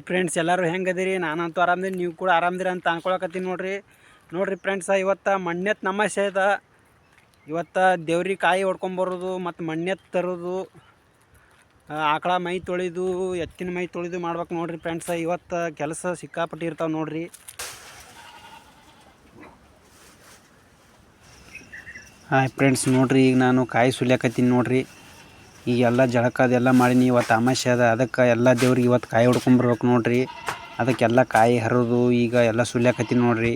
Friends, ಎಲ್ಲರೂ ಹೆಂಗದಿರಿ? ನಾನಂತೂ ಆರಾಮದಿನಿ, ನೀವು ಕೂಡ ಆರಾಮದಿರಿ ಅಂತ ಅನ್ಕೊಳಕತ್ತೀನಿ. ನೋಡ್ರಿ ಫ್ರೆಂಡ್ಸ, ಇವತ್ತು ಮಣ್ಣೆತ್ತು ನಮಸ್ಯೆ ಇದೆ. ಇವತ್ತು ದೇವ್ರಿಗೆ ಕಾಯಿ ಹೊಡ್ಕೊಂಬರೋದು ಮತ್ತು ಮಣ್ಣೆತ್ತು ತರೋದು, ಆಕಳ ಮೈ ತೊಳೆದು ಎತ್ತಿನ ಮೈ ತೊಳೆದು ಮಾಡ್ಬೇಕು ನೋಡ್ರಿ ಫ್ರೆಂಡ್ಸ. ಇವತ್ತು ಕೆಲಸ ಸಿಕ್ಕಾಪಟ್ಟಿ ಇರ್ತಾವೆ ನೋಡ್ರಿ. ಹಾಯ್ ಫ್ರೆಂಡ್ಸ್, ನೋಡ್ರಿ ಈಗ ನಾನು ಕಾಯಿ ಸುಲಿಯಾಕತ್ತೀನಿ ನೋಡ್ರಿ. ಈಗ ಎಲ್ಲ ಜಳಕ ಅದೆಲ್ಲ ಮಾಡೀನಿ. ಇವತ್ತು ಅಮಾವಾಸ್ಯೆ ಅದ, ಅದಕ್ಕೆ ಎಲ್ಲ ದೇವ್ರಿಗೆ ಇವತ್ತು ಕಾಯಿ ಹೊಡ್ಕೊಂಬರ್ಬೇಕು ನೋಡ್ರಿ. ಅದಕ್ಕೆಲ್ಲ ಕಾಯಿ ಹರಿದು ಈಗ ಎಲ್ಲ ಸುಲಿಯಾಕತ್ತೀನಿ ನೋಡ್ರಿ.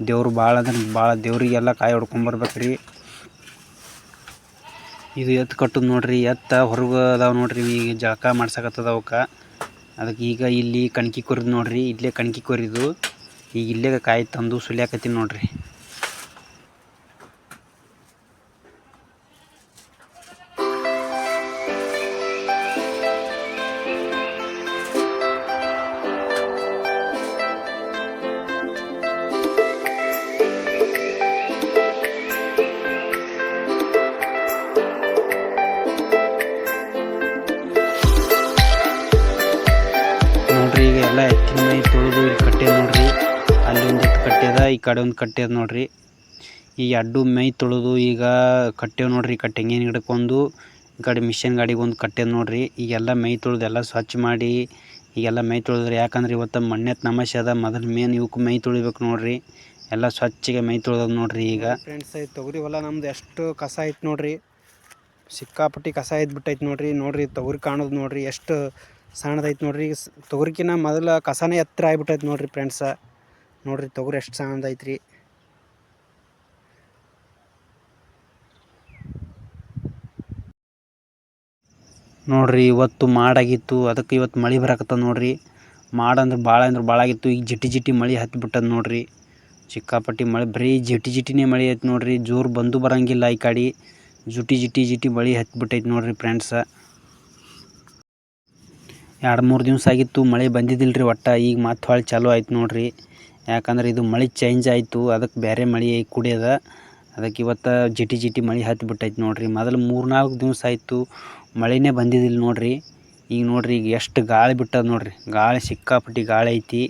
ದೇವ್ರು ಭಾಳ ಅಂದ್ರೆ ಭಾಳ ದೇವ್ರಿಗೆಲ್ಲ ಕಾಯಿ ಹೊಡ್ಕೊಂಬರ್ಬೇಕು ರೀ. ಇದು ಎತ್ತು ಕಟ್ಟೋದು ನೋಡ್ರಿ. ಎತ್ತ ಹೊರಗೆ ಅದಾವೆ ನೋಡ್ರಿ. ಈಗ ಜಳಕ ಮಾಡ್ಸಕತ್ತದ ಅವಕ್ಕೆ. ಅದಕ್ಕೆ ಈಗ ಇಲ್ಲಿ ಕಣ್ಕಿ ಕೊರಿದು ನೋಡ್ರಿ. ಇಲ್ಲೇ ಕಣ್ಕಿ ಕೊರಿದು ಈಗ ಇಲ್ಲೇ ಕಾಯಿ ತಂದು ಸುಲಿಯಾಕತ್ತೀನಿ ನೋಡ್ರಿ. ಈಗ ಎಲ್ಲ ಎತ್ತಿನ ಮೈ ತೊಳೆದು ಇಲ್ಲಿ ಕಟ್ಟೆದ ನೋಡ್ರಿ. ಅಲ್ಲಿ ಒಂದು ಎತ್ತು ಕಟ್ಟೆದ, ಈ ಕಡೆ ಒಂದು ಕಟ್ಟೆದ ನೋಡ್ರಿ. ಈ ಅಡ್ಡು ಮೈ ತೊಳೆದು ಈಗ ಕಟ್ಟೆವು ನೋಡ್ರಿ. ಕಟ್ಟೆಂಗೇನು ಹಿಡ್ಕೊಂಡು ಈ ಕಡೆ ಮಿಷನ್ ಗಾಡಿಗೆ ಒಂದು ಕಟ್ಟೆದ ನೋಡ್ರಿ. ಈಗೆಲ್ಲ ಮೈ ತೊಳೆದು ಎಲ್ಲ ಸ್ವಚ್ಛ ಮಾಡಿ ಈಗೆಲ್ಲ ಮೈ ತೊಳೆದ್ರಿ. ಯಾಕಂದ್ರೆ ಇವತ್ತು ಮಣ್ಣೆತ್ತು ನಮಸ್ಯೆ ಅದ. ಮೊದಲು ಮೇನ್ ಇವಕ್ಕೆ ಮೈ ತೊಳಿಬೇಕು ನೋಡ್ರಿ. ಎಲ್ಲ ಸ್ವಚ್ಛಗೆ ಮೈ ತೊಳೆದ ನೋಡ್ರಿ. ಈಗ ಫ್ರೆಂಡ್ಸ್, ತೊಗರಿ ಹೊಲ ನಮ್ದು ಎಷ್ಟು ಕಸ ಐತೆ ನೋಡ್ರಿ. ಸಿಕ್ಕಾಪಟ್ಟಿ ಕಸ ಇದ್ಬಿಟ್ಟೈತೆ ನೋಡ್ರಿ. ತೊಗರಿ ಕಾಣೋದು ನೋಡ್ರಿ ಎಷ್ಟು ಸಣ್ಣದೈತೆ ನೋಡ್ರಿ. ತೊಗರಿಕಿನ ಮೊದಲು ಕಸನೇ ಎತ್ತರ ಆಗಿಬಿಟ್ಟೈತೆ ನೋಡ್ರಿ ಫ್ರೆಂಡ್ಸ. ನೋಡ್ರಿ ತೊಗರಿ ಎಷ್ಟು ಸಣ್ಣದೈತ್ರಿ. ನೋಡ್ರಿ ಇವತ್ತು ಮಾಡಾಗಿತ್ತು, ಅದಕ್ಕೆ ಇವತ್ತು ಮಳೆ ಬರಾಕತ್ತದ ನೋಡ್ರಿ. ಮಾಡಂದ್ರೆ ಭಾಳ ಆಗಿತ್ತು. ಈಗ ಜಿಟಿ ಮಳೆ ಹತ್ತಿಬಿಟ್ಟದ ನೋಡ್ರಿ. ಸಿಕ್ಕಾಪಟ್ಟಿ ಮಳೆ, ಬರೀ ಜಿಟಿನೇ ಮಳೆ ಐತೆ ನೋಡ್ರಿ. ಜೋರು ಬಂದು ಬರಂಗಿಲ್ಲ. ಈ ಕಡೆ ಜಿಟಿ ಮಳೆ ಹತ್ತಿಬಿಟ್ಟೈತೆ ನೋಡ್ರಿ ಫ್ರೆಂಡ್ಸ. 2-3 ದಿವಸ ಆಗಿತ್ತು ಮಳೆ ಬಂದಿದ್ದಿಲ್ರಿ ಒಟ್ಟು. ಈಗ ಮತ್ತೆ ಹೊಳ್ಳಿ ಚಾಲೂ ಆಯ್ತು ನೋಡ್ರಿ. ಯಾಕಂದ್ರೆ ಇದು ಮಳೆ ಚೇಂಜ್ ಆಯಿತು, ಅದಕ್ಕೆ ಬೇರೆ ಮಳೆ ಕುಡಿಯೋದ. ಅದಕ್ಕೆ ಇವತ್ತು ಜಿಟಿ ಮಳೆ ಹತ್ತಿಬಿಟ್ಟೈತೆ ನೋಡ್ರಿ. ಮೊದಲು 3-4 ದಿವಸ ಆಯಿತು ಮಳೆನೇ ಬಂದಿದ್ದಿಲ್ಲ ನೋಡ್ರಿ. ಈಗ ನೋಡ್ರಿ ಈಗ ಎಷ್ಟು ಗಾಳಿ ಬಿಟ್ಟದ ನೋಡ್ರಿ. ಗಾಳಿ ಸಿಕ್ಕಾಪಟ್ಟಿ ಗಾಳಿ ಐತಿ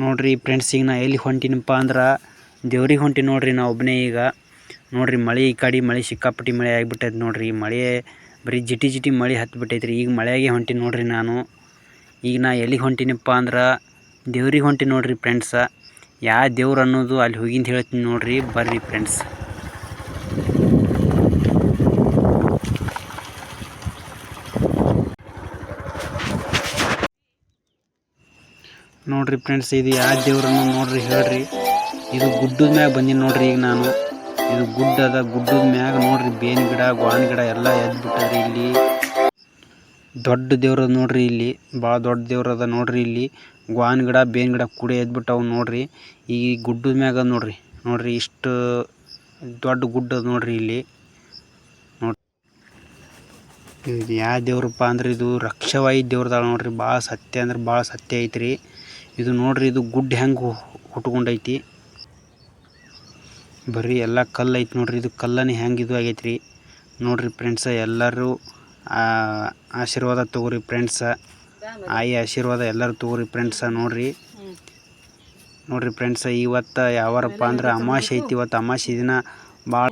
ನೋಡ್ರಿ ಫ್ರೆಂಡ್ಸ್. ಈಗ ನಾ ಎಲ್ಲಿ ಹೊಂಟಿನಪ್ಪ ಅಂದ್ರೆ ದೇವ್ರಿಗೆ ಹೊಂಟಿ ನೋಡ್ರಿ. ನಾ ಒಬ್ಬನೇ ಈಗ ನೋಡ್ರಿ. ಮಳೆ ಈ ಕಡೆ ಮಳೆ ಸಿಕ್ಕಾಪಟ್ಟಿ ಮಳೆ ಆಗಿಬಿಟ್ಟೈತೆ ನೋಡ್ರಿ. ಮಳೆ ಬರೀ ಜಿಟಿ ಮಳೆ ಹತ್ತಿಬಿಟ್ಟೈತ್ರಿ. ಈಗ ಮಳೆಯಾಗೆ ಹೊಂಟಿ ನೋಡ್ರಿ ನಾನು. ಈಗ ನಾ ಎಲ್ಲಿಗೆ ಹೊಂಟಿನಪ್ಪ ಅಂದ್ರೆ ದೇವ್ರಿಗೆ ಹೊಂಟಿ ನೋಡ್ರಿ ಫ್ರೆಂಡ್ಸ. ಯಾವ ದೇವ್ರು ಅನ್ನೋದು ಅಲ್ಲಿ ಹೋಗಿಂತ ಹೇಳ್ತೀನಿ ನೋಡ್ರಿ. ಬರ್ರಿ ಫ್ರೆಂಡ್ಸ್. ನೋಡ್ರಿ ಫ್ರೆಂಡ್ಸ್, ಇದು ಯಾವ ದೇವ್ರನ್ನು ನೋಡ್ರಿ ಹೇಳ್ರಿ. ಇದು ಗುಡ್ಡದ ಮ್ಯಾಗ ಬಂದೀನಿ ನೋಡ್ರಿ. ಈಗ ನಾನು ಇದು ಗುಡ್ಡ ಅದ, ಗುಡ್ಡದ ಮ್ಯಾಗ ನೋಡ್ರಿ ಬೇವಿನ ಗಿಡ ಗೋವಿನ ಗಿಡ ಎಲ್ಲ ಎದ್ಬಿಟ್ಟದ್ರಿ. ಇಲ್ಲಿ ದೊಡ್ಡ ದೇವ್ರ ನೋಡ್ರಿ. ಇಲ್ಲಿ ಭಾಳ ದೊಡ್ಡ ದೇವ್ರ ಅದ ನೋಡ್ರಿ. ಇಲ್ಲಿ ಗೋವಿನ ಗಿಡ ಬೇವಿನ ಗಿಡ ಕೂಡ ಎದ್ಬಿಟ್ಟವು ನೋಡ್ರಿ. ಈ ಗುಡ್ಡದ ಮ್ಯಾಗ ನೋಡ್ರಿ ಇಷ್ಟು ದೊಡ್ಡ ಗುಡ್ಡ ನೋಡ್ರಿ. ಇಲ್ಲಿ ನೋಡ್ರಿ ಇದು ಯಾವ ದೇವ್ರಪ್ಪ ಅಂದ್ರೆ ಇದು ರಕ್ಷವಾಯಿ ದೇವ್ರದಾಳ ನೋಡ್ರಿ. ಭಾಳ ಸತ್ಯ ಅಂದ್ರೆ ಭಾಳ ಸತ್ಯ ಐತ್ರಿ ಇದು. ನೋಡ್ರಿ ಇದು ಗುಡ್ಡ ಹೆಂಗೆ ಹುಟ್ಕೊಂಡೈತಿ. ಬರೀ ಎಲ್ಲ ಕಲ್ಲು ಐತಿ ನೋಡ್ರಿ. ಇದು ಕಲ್ಲನೇ ಹೆಂಗೆ ಇದು ಆಗೈತ್ರಿ ನೋಡ್ರಿ ಫ್ರೆಂಡ್ಸ. ಎಲ್ಲರೂ ಆಶೀರ್ವಾದ ತಗೋರಿ ಫ್ರೆಂಡ್ಸ. ಆಯಿ ಆಶೀರ್ವಾದ ಎಲ್ಲರೂ ತಗೋರಿ ಫ್ರೆಂಡ್ಸ. ನೋಡ್ರಿ ಫ್ರೆಂಡ್ಸ, ಇವತ್ತು ಯಾವಾರಪ್ಪ ಅಂದ್ರೆ ಅಮಾವಾಸ್ಯೆ ಐತಿ. ಇವತ್ತು ಅಮಾವಾಸ್ಯೆ ದಿನ ಭಾಳ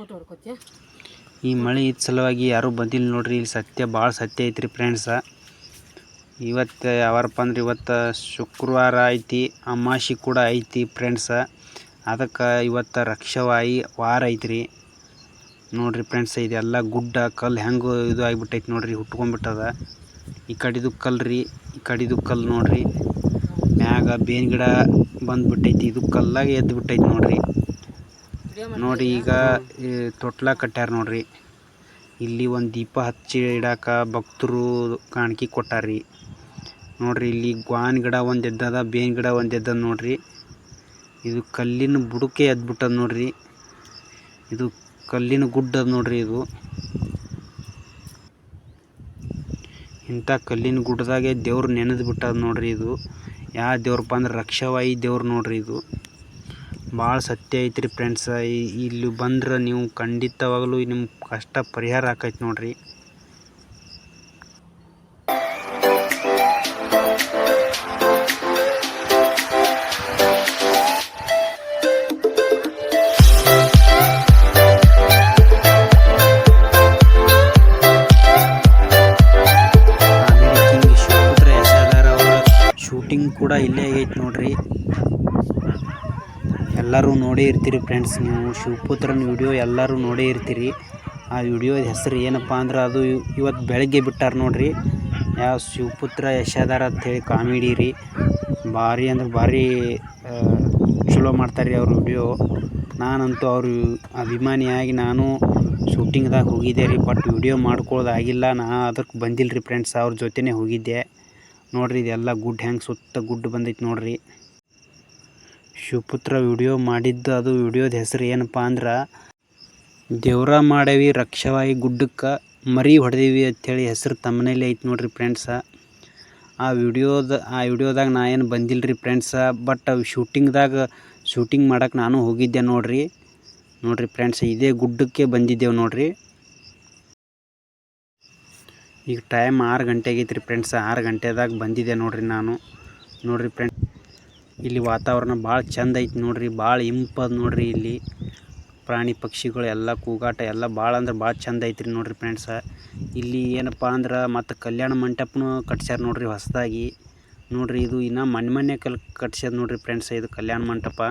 ಈ ಮಳೆ ಇದ್ದ ಸಲುವಾಗಿ ಯಾರೂ ಬಂದಿಲ್ಲ ನೋಡ್ರಿ. ಇಲ್ಲಿ ಸತ್ಯ ಭಾಳ ಸತ್ಯ ಐತ್ರಿ ಫ್ರೆಂಡ್ಸ. ಇವತ್ತು ಯಾವಾರಪ್ಪ ಅಂದ್ರೆ ಇವತ್ತು ಶುಕ್ರವಾರ ಐತಿ, ಅಮಾವಾಸ್ಯೆ ಕೂಡ ಐತಿ ಫ್ರೆಂಡ್ಸ. ಅದಕ್ಕೆ ಇವತ್ತು ರಕ್ಷವಾಯಿ ವಾರ ಐತ್ರಿ ನೋಡ್ರಿ ಫ್ರೆಂಡ್ಸ್. ಇದೆಲ್ಲ ಗುಡ್ಡ ಕಲ್ಲು ಹೆಂಗೆ ಇದು ಆಗಿಬಿಟ್ಟೈತಿ ನೋಡ್ರಿ, ಹುಟ್ಕೊಂಡ್ಬಿಟ್ಟದ. ಈ ಕಡೆದು ಕಲ್ಲು ರೀ, ಈ ಕಡೆದು ಕಲ್ಲು ನೋಡ್ರಿ. ಮ್ಯಾಗ ಬೇವಿನ ಗಿಡ ಬಂದ್ಬಿಟ್ಟೈತಿ. ಇದು ಕಲ್ಲಾಗೆ ಎದ್ದು ಬಿಟ್ಟೈತಿ ನೋಡ್ರಿ. ಈಗ ತೊಟ್ಲ ಕಟ್ಟ್ಯಾರ ನೋಡ್ರಿ. ಇಲ್ಲಿ ಒಂದು ದೀಪ ಹಚ್ಚಿ ಇಡಾಕ ಭಕ್ತರು ಕಾಣಿಕೆ ಕೊಟ್ಟಾರ್ರಿ ನೋಡ್ರಿ. ಇಲ್ಲಿ ಗೋವಿನ ಗಿಡ ಒಂದು ಎದ್ದದ, ಬೇವಿನ ಗಿಡ ಒಂದು ಎದ್ದದ ನೋಡ್ರಿ. ಇದು ಕಲ್ಲಿನ ಬುಡಕ್ಕೆ ಎದ್ಬಿಟ್ಟದ ನೋಡ್ರಿ. ಇದು ಕಲ್ಲಿನ ಗುಡ್ಡ ಅದ ನೋಡ್ರಿ. ಇದು ಇಂಥ ಕಲ್ಲಿನ ಗುಡ್ಡದಾಗೆ ದೇವ್ರು ನೆನೆದು ಬಿಟ್ಟದ ನೋಡ್ರಿ. ಇದು ಯಾವ ದೇವ್ರಪ್ಪ ಅಂದ್ರೆ ರಕ್ಷವಾಯಿ ದೇವ್ರು ನೋಡ್ರಿ. ಇದು ಭಾಳ ಸತ್ಯ ಐತ್ರಿ ಫ್ರೆಂಡ್ಸ. ಇಲ್ಲಿ ಬಂದ್ರೆ ನೀವು ಖಂಡಿತವಾಗಲೂ ನಿಮ್ಮ ಕಷ್ಟ ಪರಿಹಾರ ಆಕೈತಿ ನೋಡ್ರಿ. ಎಲ್ಲರೂ ನೋಡೇ ಇರ್ತೀರಿ ಫ್ರೆಂಡ್ಸ್, ನೀವು ಶಿವಪುತ್ರನ ವಿಡಿಯೋ ಎಲ್ಲರೂ ನೋಡೇ ಇರ್ತೀರಿ. ಆ ವಿಡಿಯೋದ ಹೆಸರು ಏನಪ್ಪ ಅಂದ್ರೆ ಅದು ಇವತ್ತು ಬೆಳಗ್ಗೆ ಬಿಟ್ಟಾರ ನೋಡ್ರಿ. ಯಾವ ಶಿವಪುತ್ರ ಯಶಾಧಾರ ಅಂಥೇಳಿ ಕಾಮಿಡಿ ರೀ. ಭಾರಿ ಅಂದ್ರೆ ಭಾರಿ ಚಲೋ ಮಾಡ್ತಾರೆ ರೀ ಅವ್ರ ವಿಡಿಯೋ. ನಾನಂತೂ ಅವ್ರ ಅಭಿಮಾನಿಯಾಗಿ ನಾನು ಶೂಟಿಂಗ್ದಾಗ ಹೋಗಿದ್ದೆ ರೀ. ಬಟ್ ವಿಡಿಯೋ ಮಾಡ್ಕೊಳ್ಳೋದಾಗಿಲ್ಲ, ನಾ ಅದಕ್ಕೆ ಬಂದಿಲ್ಲ ರೀ ಫ್ರೆಂಡ್ಸ್. ಅವ್ರ ಜೊತೆನೇ ಹೋಗಿದ್ದೆ ನೋಡ್ರಿ. ಇದೆಲ್ಲ ಗುಡ್ ಹೆಂಗೆ ಸುತ್ತ ಗುಡ್ ಬಂದೈತೆ ನೋಡ್ರಿ. ಶಿವಪುತ್ರ ವಿಡಿಯೋ ಮಾಡಿದ್ದು ಅದು ವಿಡಿಯೋದ ಹೆಸರು ಏನಪ್ಪ ಅಂದ್ರೆ ದೇವ್ರ ಮಾಡೇವಿ ರಕ್ಷವಾಗಿ ಗುಡ್ಡಕ್ಕೆ ಮರಿ ಹೊಡೆದೀವಿ ಅಂಥೇಳಿ ಹೆಸರು ತಮ್ಮನೇಲಿ ಐತೆ ನೋಡ್ರಿ ಫ್ರೆಂಡ್ಸ. ಆ ವಿಡಿಯೋದಾಗ ನಾ ಏನು ಬಂದಿಲ್ಲ ರೀ ಫ್ರೆಂಡ್ಸ. ಬಟ್ ಶೂಟಿಂಗ್ ಮಾಡೋಕೆ ನಾನು ಹೋಗಿದ್ದೆ ನೋಡ್ರಿ ಫ್ರೆಂಡ್ಸ್. ಇದೇ ಗುಡ್ಡಕ್ಕೆ ಬಂದಿದ್ದೇವೆ ನೋಡ್ರಿ. ಈಗ ಟೈಮ್ 6 ಗಂಟೆ ಆಗೈತೆ ರೀ ಫ್ರೆಂಡ್ಸ್. 6 ಗಂಟೆದಾಗ ಬಂದಿದ್ದೆ ನೋಡ್ರಿ ನಾನು. ನೋಡ್ರಿ ಫ್ರೆಂಡ್ಸ್, ಇಲ್ಲಿ ವಾತಾವರಣ ಭಾಳ ಚಂದ ಐತೆ ನೋಡ್ರಿ. ಭಾಳ ಇಂಪದ ನೋಡ್ರಿ. ಇಲ್ಲಿ ಪ್ರಾಣಿ ಪಕ್ಷಿಗಳು ಎಲ್ಲ ಕೂಗಾಟ ಎಲ್ಲ ಭಾಳ ಅಂದ್ರೆ ಭಾಳ ಚಂದ ಐತ್ರಿ ನೋಡ್ರಿ ಫ್ರೆಂಡ್ಸ. ಇಲ್ಲಿ ಏನಪ್ಪ ಅಂದ್ರೆ ಮತ್ತು ಕಲ್ಯಾಣ ಮಂಟಪನೂ ಕಟ್ಸ್ಯಾರ ನೋಡ್ರಿ ಹೊಸದಾಗಿ. ನೋಡ್ರಿ ಇದು ಇನ್ನೂ ಮೊನ್ನೆ ಕಟ್ಸ್ಯಾರ ನೋಡ್ರಿ ಫ್ರೆಂಡ್ಸ್. ಇದು ಕಲ್ಯಾಣ ಮಂಟಪ